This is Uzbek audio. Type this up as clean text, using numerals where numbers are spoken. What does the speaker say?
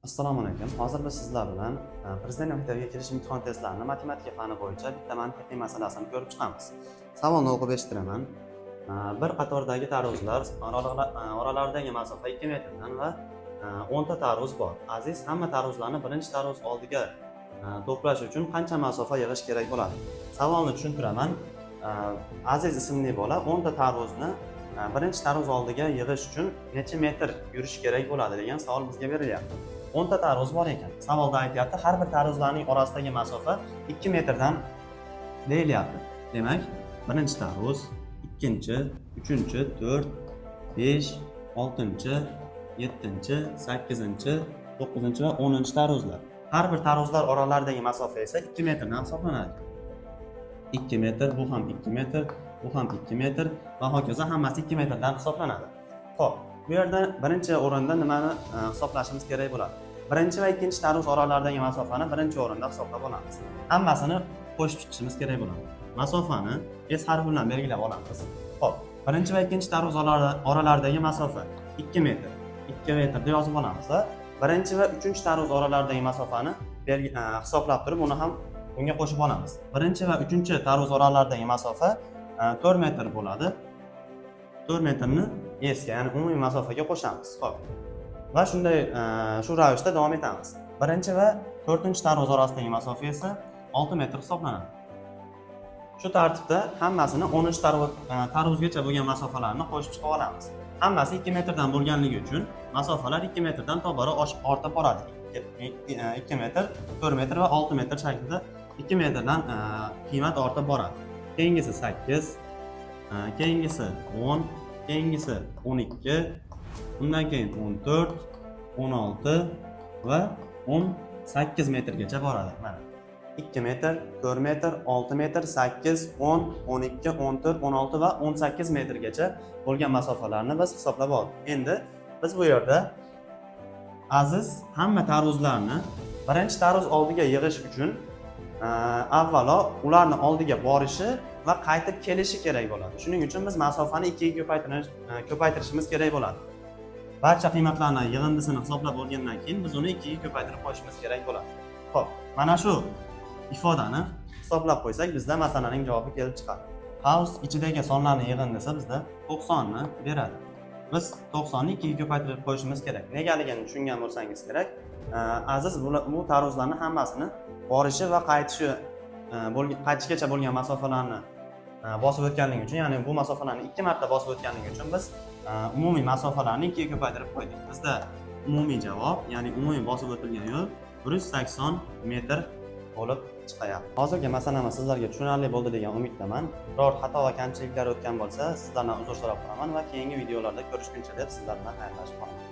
Assalomu alaykum. Hozir biz sizlar bilan Prezident maktabiga kirish imtihon testlarini matematika fani bo'yicha bitta mantiqiy masalasini ko'rib chiqamiz. Savolni o'qib eshitiraman. Bir qatordagi tarvuzlar oralaridagi masofa 2 metrdan va 10 ta tarvuz bor. Aziz hamma tarvuzlarni birinchi tarvuz oldiga to'plash uchun qancha masofa yig'ish kerak bo'ladi? Savolni tushuntiraman. Aziz ismli bola 10 ta tarvuzni birinchi tarvuz oldiga yig'ish uchun necha metr yurish kerak bo'ladi degan savol bizga berilyapti. 10 ta tarvuz bor ekan. Savolda aytyapti, har bir tarvuzlarning orasidagi masofa 2 metrdan deyilyapti. Demak, birinchi tarvuz, ikkinchi, uchinchi, 4, 5, 6, 7, 8, 9 va 10 tarvuzlar. Har bir tarvuzlar oralaridagi masofa esa 2 metrdan hisoblanadi. 2 metr, bu ham 2 metr, bu ham 2 metr va hokazo hammasi 2 metrdan hisoblanadi. Xo'p, bu yerda birinchi o'rinda nimani hisoblashimiz kerak bo'ladi? Birinchi va ikkinchi tarvuz oralaridagi masofani birinchi o'rinda hisoblab olamiz. Hammasini qo'shib chiqishimiz kerak bo'ladi. Masofani S harfi bilan belgilab olamiz. Xo'p, birinchi va ikkinchi tarvuz oralaridagi masofa 2 metr. 2 metr deb yozib olamiz va birinchi va uchinchi tarvuz oralaridagi masofani hisoblab turib, uni ham bunga qo'shib olamiz. Birinchi va uchinchi tarvuz oralaridagi masofa 4 metr bo'ladi. 4 metrni S'ga, ya'ni umumiy masofaga qo'shamiz. Xo'p. Va shunday shu ravishda davom etamiz. Birinchi va 4-chi tarvuz orasidagi masofa esa 6 metr hisoblanadi. Shu tartibda hammasini 10-chi tarvuzgacha bo'lgan masofalarni qo'shib chiqib olamiz. Hammasi 2 metrdan bo'lganligi uchun masofalar 2 metrdan tobora ortib boradi. 2 metr, 4 metr va 6 metr shaklida 2 metrdan qiymat ortib boradi. Keyingisi 8, keyingisi 10, keyingisi 12, undan keyin 14, 16 va 18 metrgacha boradi. Mana 2 metr, 4 metr, 6 metr, 8, 10, 12, 14, 16 va 18 metrgacha bo'lgan masofalarni biz hisoblab oldik. Endi biz bu yerda aziz hamma tarvuzlarni birinchi tarvuz oldiga yig'ish uchun avvalo ularni oldiga borishi va qaytib kelishi kerak bo'ladi. Shuning uchun biz masofani 2 ga ko'paytirishimiz kerak bo'ladi. Barcha qiymatlarni yig'indisini hisoblab bo'lgandan keyin biz uni 2 ga ko'paytirib qo'yishimiz kerak bo'ladi. Xo'p, mana shu ifodani hisoblab qo'ysak, bizda masalaning javobi kelib chiqadi. Qaus ichidagi sonlarning yig'indisi bizda 90 ni beradi. Biz 90 ni 2 ga ko'paytirib qo'yishimiz kerak. Negaligini tushungan bo'lsangiz kerak. Aziz bu tarvuzlarni hammasini borishi va qaytishgacha bo'lgan masofalarni bosib o'tganligi uchun, ya'ni bu masofalarni 2 marta bosib o'tganligi uchun biz umumiy masofalarni 2 ga ko'paytirib qo'ydik. Bizda umumiy javob, ya'ni umumiy bosib o'tilgan yo'l 180 metr bo'lib chiqyapti. Hozirgi masalamiz sizlarga tushunarli bo'ldi degan umiddaman. Biror xato va kamchiliklar o'tgan bo'lsa, sizlardan uzr so'rab qolaman va keyingi videolarda ko'rishguncha deb sizlar bilan xayrlashib qolaman.